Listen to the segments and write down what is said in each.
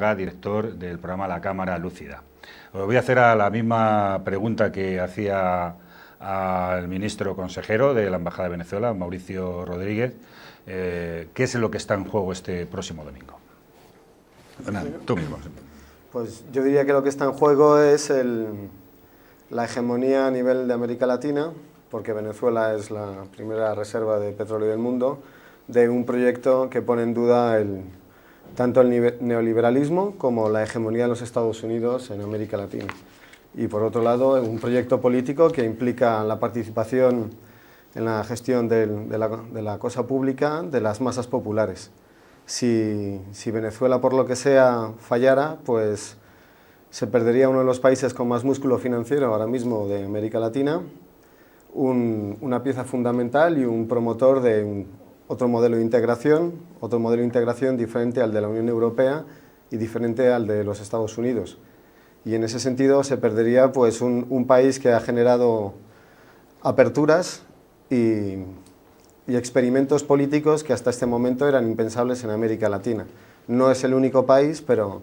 Director del programa La Cámara Lúcida. Os voy a hacer la misma pregunta que hacía al ministro consejero de la Embajada de Venezuela, Mauricio Rodríguez. ¿Qué es lo que está en juego este próximo domingo? Tú mismo. Pues yo diría que lo que está en juego es la hegemonía a nivel de América Latina, porque Venezuela es la primera reserva de petróleo del mundo, de un proyecto que pone en duda tanto el neoliberalismo como la hegemonía de los Estados Unidos en América Latina. Y por otro lado, un proyecto político que implica la participación en la gestión de la cosa pública de las masas populares. Si Venezuela, por lo que sea, fallara, pues se perdería uno de los países con más músculo financiero ahora mismo de América Latina, una pieza fundamental y un promotor de otro modelo de integración diferente al de la Unión Europea y diferente al de los Estados Unidos. Y en ese sentido se perdería pues un país que ha generado aperturas y experimentos políticos que hasta este momento eran impensables en América Latina. No es el único país, pero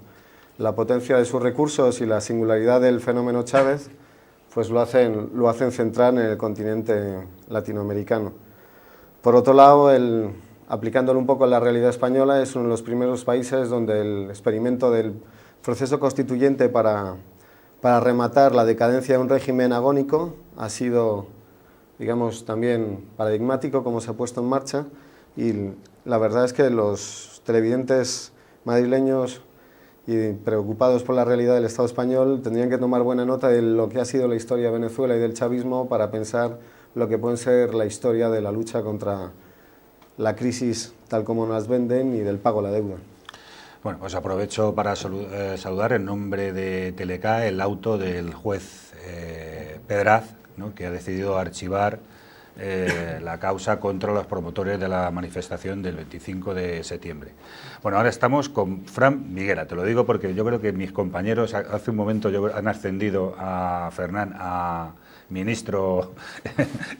la potencia de sus recursos y la singularidad del fenómeno Chávez pues lo hacen centrar en el continente latinoamericano. Por otro lado, aplicándolo un poco a la realidad española, es uno de los primeros países donde el experimento del proceso constituyente para rematar la decadencia de un régimen agónico ha sido, digamos, también paradigmático, como se ha puesto en marcha, y la verdad es que los televidentes madrileños y preocupados por la realidad del Estado español tendrían que tomar buena nota de lo que ha sido la historia de Venezuela y del chavismo para pensar lo que puede ser la historia de la lucha contra la crisis tal como nos venden y del pago a la deuda. Bueno, pues aprovecho para saludar en nombre de Teleca el auto del juez Pedraz, ¿no?, que ha decidido archivar la causa contra los promotores de la manifestación del 25 de septiembre. Bueno, ahora estamos con Fran Viguera, te lo digo porque yo creo que mis compañeros hace un momento han ascendido a Fernán a ministro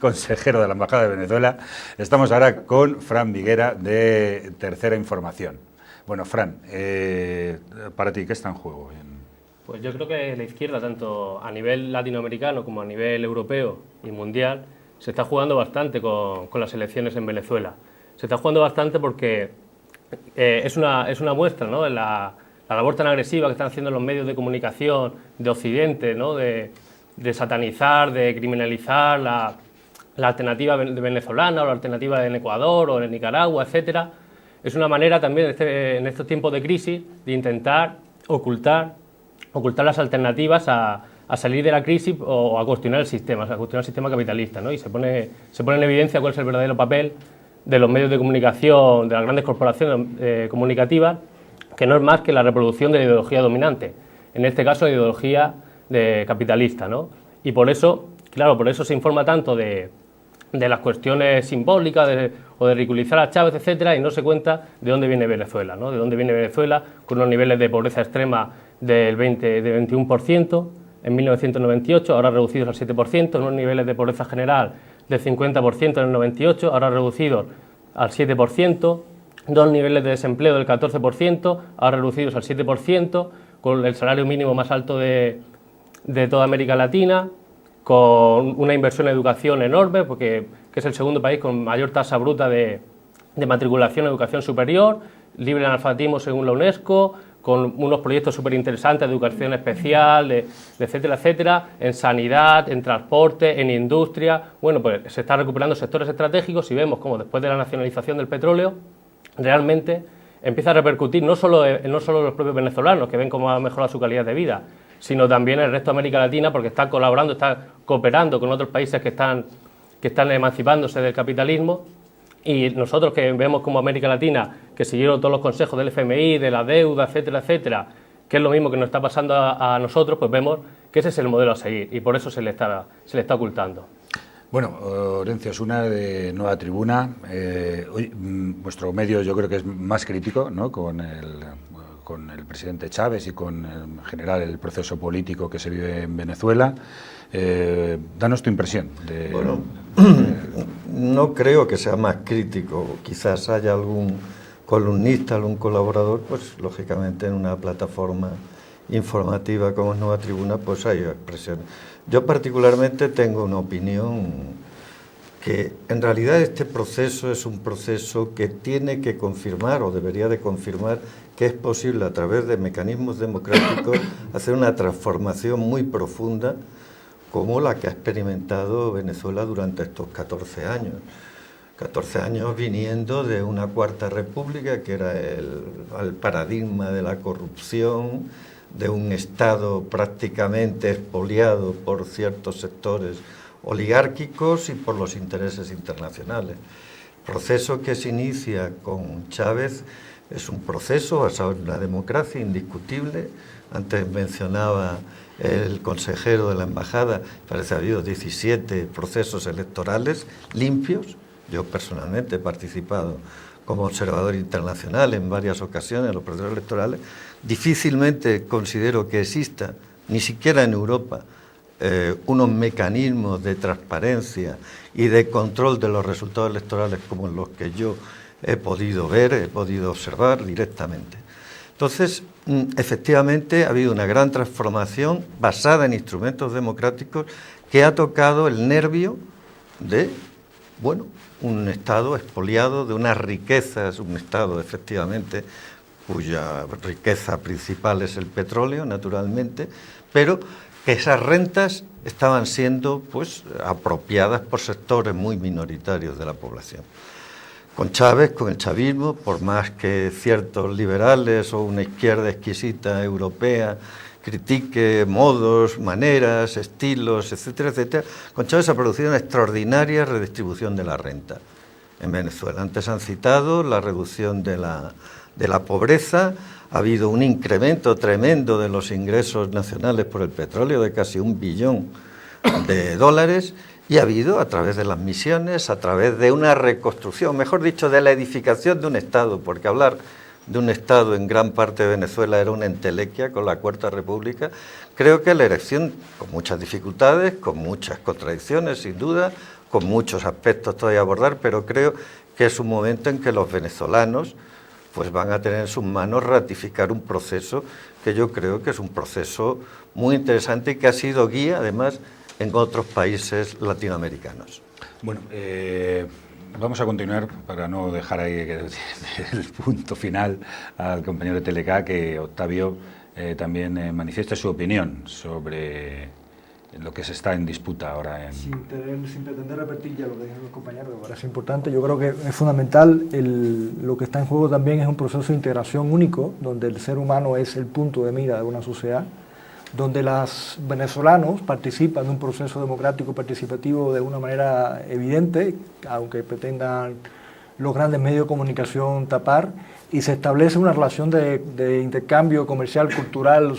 consejero de la Embajada de Venezuela. Estamos ahora con Fran Viguera de Tercera Información. Bueno, Fran, para ti, ¿qué está en juego? Pues yo creo que la izquierda, tanto a nivel latinoamericano como a nivel europeo y mundial, se está jugando bastante con las elecciones en Venezuela. Se está jugando bastante porque es una muestra, ¿no?, de la labor tan agresiva que están haciendo los medios de comunicación de Occidente, ¿no?, de satanizar, de criminalizar la alternativa venezolana o la alternativa en Ecuador o en Nicaragua, etcétera. Es una manera también en estos tiempos de crisis de intentar ocultar las alternativas a salir de la crisis o a cuestionar el sistema capitalista, ¿no? Y se pone en evidencia cuál es el verdadero papel de los medios de comunicación, de las grandes corporaciones comunicativas, que no es más que la reproducción de la ideología dominante, en este caso la ideología capitalista, ¿no? Y por eso se informa tanto de las cuestiones simbólicas o de ridiculizar a Chávez, etcétera, y no se cuenta de dónde viene Venezuela, ¿no? De dónde viene Venezuela con unos niveles de pobreza extrema del 21% en 1998, ahora reducidos al 7%, unos niveles de pobreza general del 50% en el 98, ahora reducidos al 7%, dos niveles de desempleo del 14%, ahora reducidos al 7%, con el salario mínimo más alto de toda América Latina, con una inversión en educación enorme, que es el segundo país con mayor tasa bruta de matriculación en educación superior, libre de analfabetismo según la UNESCO, con unos proyectos súper interesantes de educación especial, etcétera, etcétera, en sanidad, en transporte, en industria. Bueno, pues se están recuperando sectores estratégicos y vemos cómo después de la nacionalización del petróleo realmente empieza a repercutir no solo los propios venezolanos, que ven cómo ha mejorado su calidad de vida, sino también el resto de América Latina, porque está colaborando, está cooperando con otros países que están emancipándose del capitalismo. Y nosotros que vemos como América Latina, que siguieron todos los consejos del FMI, de la deuda, etcétera, etcétera, que es lo mismo que nos está pasando a nosotros, pues vemos que ese es el modelo a seguir y por eso se le está ocultando. Bueno, Orencio, es una de Nueva Tribuna. Hoy, vuestro medio yo creo que es más crítico, ¿no?, con el presidente Chávez y con en general el proceso político que se vive en Venezuela. Danos tu impresión. Bueno, no creo que sea más crítico, quizás haya algún columnista o un colaborador, pues lógicamente en una plataforma informativa como es Nueva Tribuna, pues hay expresiones. Yo particularmente tengo una opinión que en realidad este proceso es un proceso que tiene que confirmar o debería de confirmar que es posible a través de mecanismos democráticos hacer una transformación muy profunda como la que ha experimentado Venezuela durante estos 14 años. 14 años viniendo de una cuarta república que era el paradigma de la corrupción, de un Estado prácticamente expoliado por ciertos sectores oligárquicos y por los intereses internacionales. El proceso que se inicia con Chávez es un proceso basado en una democracia indiscutible. Antes mencionaba el consejero de la embajada, parece que ha habido 17 procesos electorales limpios. Yo personalmente he participado como observador internacional en varias ocasiones en los procesos electorales. Difícilmente considero que exista, ni siquiera en Europa, unos mecanismos de transparencia y de control de los resultados electorales como los que yo he podido ver, he podido observar directamente. Entonces, efectivamente, ha habido una gran transformación basada en instrumentos democráticos que ha tocado el nervio de, bueno, un Estado expoliado de unas riquezas, un Estado, efectivamente, cuya riqueza principal es el petróleo, naturalmente, pero que esas rentas estaban siendo pues apropiadas por sectores muy minoritarios de la población. Con Chávez, con el chavismo, por más que ciertos liberales o una izquierda exquisita europea critique modos, maneras, estilos, etcétera, etcétera, con Chávez se ha producido una extraordinaria redistribución de la renta en Venezuela. Antes han citado la reducción de la pobreza. Ha habido un incremento tremendo de los ingresos nacionales por el petróleo de casi $1 billón y ha habido, a través de las misiones, a través de una reconstrucción, mejor dicho, de la edificación de un Estado, porque hablar de un Estado en gran parte de Venezuela era una entelequia con la Cuarta República. Creo que la elección, con muchas dificultades, con muchas contradicciones, sin duda, con muchos aspectos todavía a abordar, pero creo que es un momento en que los venezolanos pues van a tener en sus manos ratificar un proceso que yo creo que es un proceso muy interesante y que ha sido guía, además, en otros países latinoamericanos. Bueno, vamos a continuar para no dejar ahí el punto final al compañero de Telecá, que Octavio también manifieste su opinión sobre lo que se está en disputa ahora. Sin pretender repetir ya lo que dijeron los compañeros, me parece importante. Yo creo que es fundamental, lo que está en juego también es un proceso de integración único, donde el ser humano es el punto de mira de una sociedad, donde los venezolanos participan de un proceso democrático participativo de una manera evidente, aunque pretendan los grandes medios de comunicación tapar, y se establece una relación de intercambio comercial, cultural,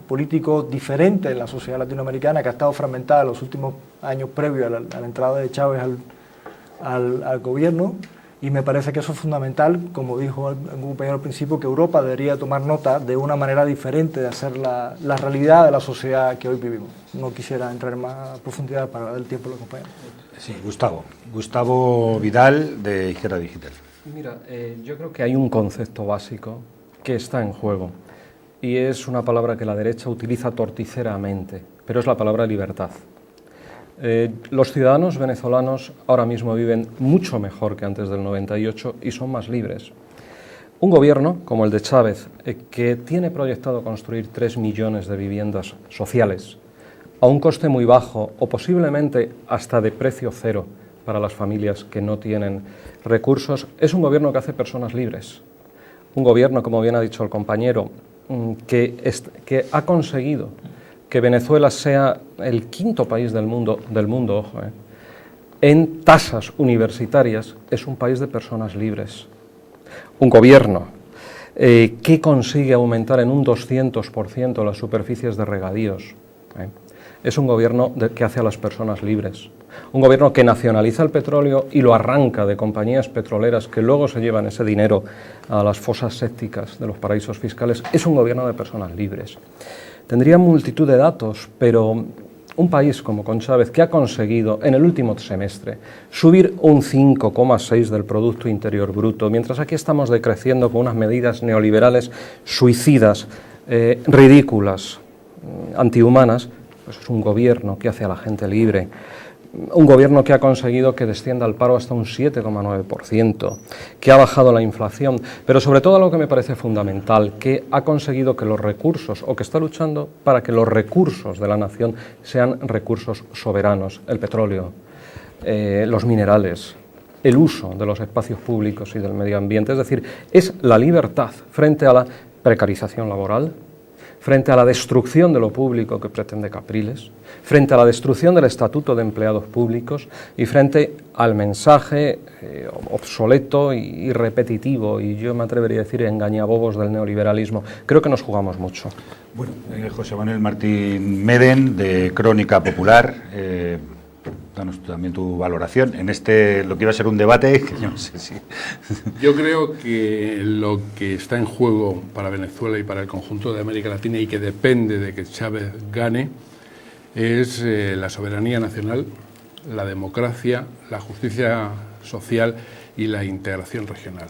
político diferente en la sociedad latinoamericana, que ha estado fragmentada en los últimos años previos a la entrada de Chávez al gobierno, y me parece que eso es fundamental, como dijo un compañero al principio, que Europa debería tomar nota de una manera diferente de hacer la realidad de la sociedad que hoy vivimos. No quisiera entrar en más profundidad para dar el tiempo a los compañeros. Sí, Gustavo Vidal, de Izquierda Digital. Mira, yo creo que hay un concepto básico que está en juego y es una palabra que la derecha utiliza torticeramente, pero es la palabra libertad. Los ciudadanos venezolanos ahora mismo viven mucho mejor que antes del 98 y son más libres. Un gobierno como el de Chávez, que tiene proyectado construir 3 millones de viviendas sociales a un coste muy bajo o posiblemente hasta de precio cero para las familias que no tienen recursos, es un gobierno que hace personas libres. Un gobierno, como bien ha dicho el compañero, que ha conseguido que Venezuela sea el 5º país del mundo, ojo, en tasas universitarias, es un país de personas libres. Un gobierno que consigue aumentar en un 200% las superficies de regadíos. Es un gobierno que hace a las personas libres. Un gobierno que nacionaliza el petróleo y lo arranca de compañías petroleras que luego se llevan ese dinero a las fosas sépticas de los paraísos fiscales. Es un gobierno de personas libres. Tendría multitud de datos, pero un país como con Chávez, que ha conseguido en el último semestre subir un 5,6 del Producto Interior Bruto, mientras aquí estamos decreciendo con unas medidas neoliberales suicidas, ridículas, antihumanas, pues es un gobierno que hace a la gente libre, un gobierno que ha conseguido que descienda el paro hasta un 7,9%, que ha bajado la inflación, pero sobre todo lo que me parece fundamental, que ha conseguido que los recursos, o que está luchando para que los recursos de la nación sean recursos soberanos, el petróleo, los minerales, el uso de los espacios públicos y del medio ambiente, es decir, es la libertad frente a la precarización laboral, frente a la destrucción de lo público que pretende Capriles, frente a la destrucción del Estatuto de Empleados Públicos y frente al mensaje obsoleto y repetitivo, y yo me atrevería a decir engañabobos del neoliberalismo. Creo que nos jugamos mucho. Bueno, José Manuel Martín Meden, de Crónica Popular, danos también tu valoración en lo que iba a ser un debate, que yo no sé si... Yo creo que lo que está en juego para Venezuela y para el conjunto de América Latina, y que depende de que Chávez gane, es la soberanía nacional, la democracia, la justicia social y la integración regional,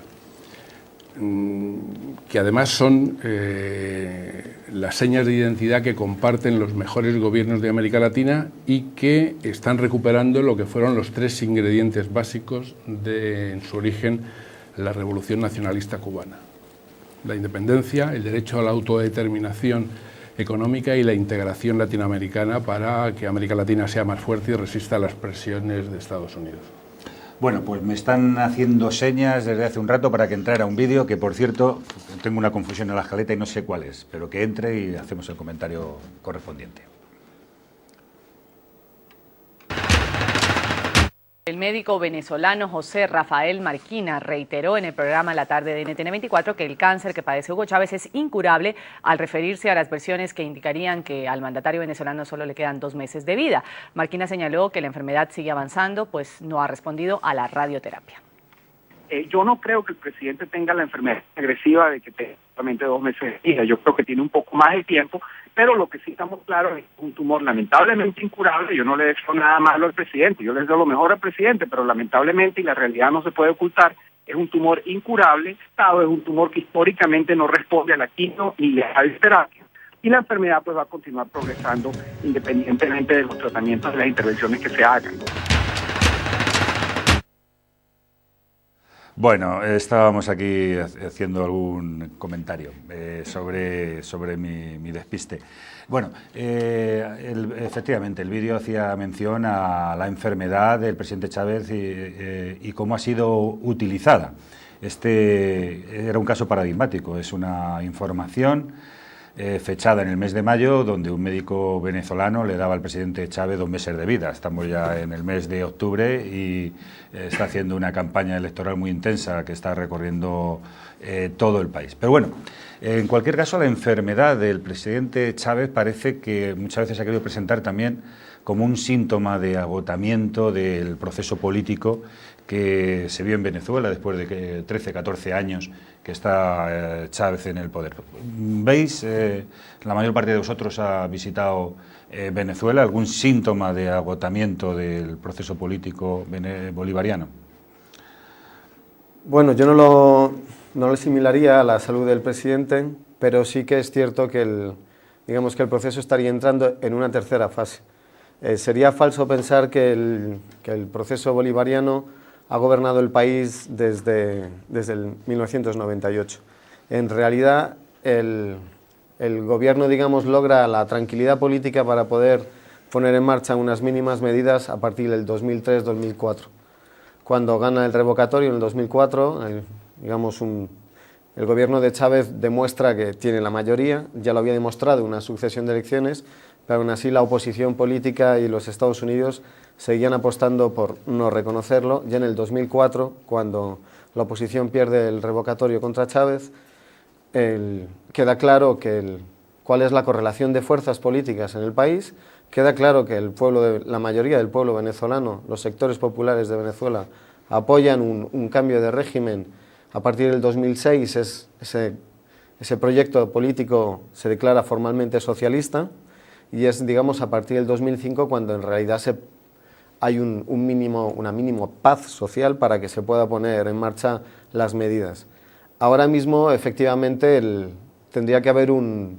que además son las señas de identidad que comparten los mejores gobiernos de América Latina y que están recuperando lo que fueron los 3 ingredientes básicos de, en su origen, la Revolución Nacionalista Cubana: la independencia, el derecho a la autodeterminación económica y la integración latinoamericana, para que América Latina sea más fuerte y resista a las presiones de Estados Unidos. Bueno, pues me están haciendo señas desde hace un rato para que entrara un vídeo, que por cierto, tengo una confusión en la escaleta y no sé cuál es, pero que entre y hacemos el comentario correspondiente. El médico venezolano José Rafael Marquina reiteró en el programa La Tarde de NTN 24 que el cáncer que padece Hugo Chávez es incurable, al referirse a las versiones que indicarían que al mandatario venezolano solo le quedan 2 meses de vida. Marquina señaló que la enfermedad sigue avanzando, pues no ha respondido a la radioterapia. Yo no creo que el presidente tenga la enfermedad agresiva de que tenga solamente 2 meses de vida. Yo creo que tiene un poco más de tiempo, pero lo que sí estamos claros es que es un tumor lamentablemente incurable. Yo no le deseo nada malo al presidente, yo le deseo lo mejor al presidente, pero lamentablemente, y la realidad no se puede ocultar, es un tumor incurable. Es un tumor que históricamente no responde a la quimio ni la radioterapia, y la enfermedad pues va a continuar progresando independientemente de los tratamientos, de las intervenciones que se hagan. Bueno, estábamos aquí haciendo algún comentario sobre mi despiste. Bueno, efectivamente, el vídeo hacía mención a la enfermedad del presidente Chávez y cómo ha sido utilizada. Este era un caso paradigmático, es una información fechada en el mes de mayo, donde un médico venezolano le daba al presidente Chávez 2 meses de vida. Estamos ya en el mes de octubre y está haciendo una campaña electoral muy intensa que está recorriendo todo el país. Pero bueno, en cualquier caso, la enfermedad del presidente Chávez parece que muchas veces se ha querido presentar también como un síntoma de agotamiento del proceso político que se vio en Venezuela después de 13, 14 años que está Chávez en el poder. ¿Veis? La mayor parte de vosotros ha visitado Venezuela. ¿Algún síntoma de agotamiento del proceso político bolivariano? Bueno, yo no lo asimilaría a la salud del presidente, pero sí que es cierto que digamos que el proceso estaría entrando en una tercera fase. Sería falso pensar que el proceso bolivariano ha gobernado el país desde el 1998. En realidad, el gobierno, digamos, logra la tranquilidad política para poder poner en marcha unas mínimas medidas a partir del 2003-2004. Cuando gana el revocatorio en el 2004, el gobierno de Chávez demuestra que tiene la mayoría, ya lo había demostrado en una sucesión de elecciones, pero aún así la oposición política y los Estados Unidos seguían apostando por no reconocerlo. Ya en el 2004, cuando la oposición pierde el revocatorio contra Chávez, queda claro cuál es la correlación de fuerzas políticas en el país, queda claro que la mayoría del pueblo venezolano, los sectores populares de Venezuela, apoyan un cambio de régimen. A partir del 2006 ese proyecto político se declara formalmente socialista, y es, digamos, a partir del 2005 cuando en realidad hay una mínima paz social para que se pueda poner en marcha las medidas. Ahora mismo, efectivamente, tendría que haber un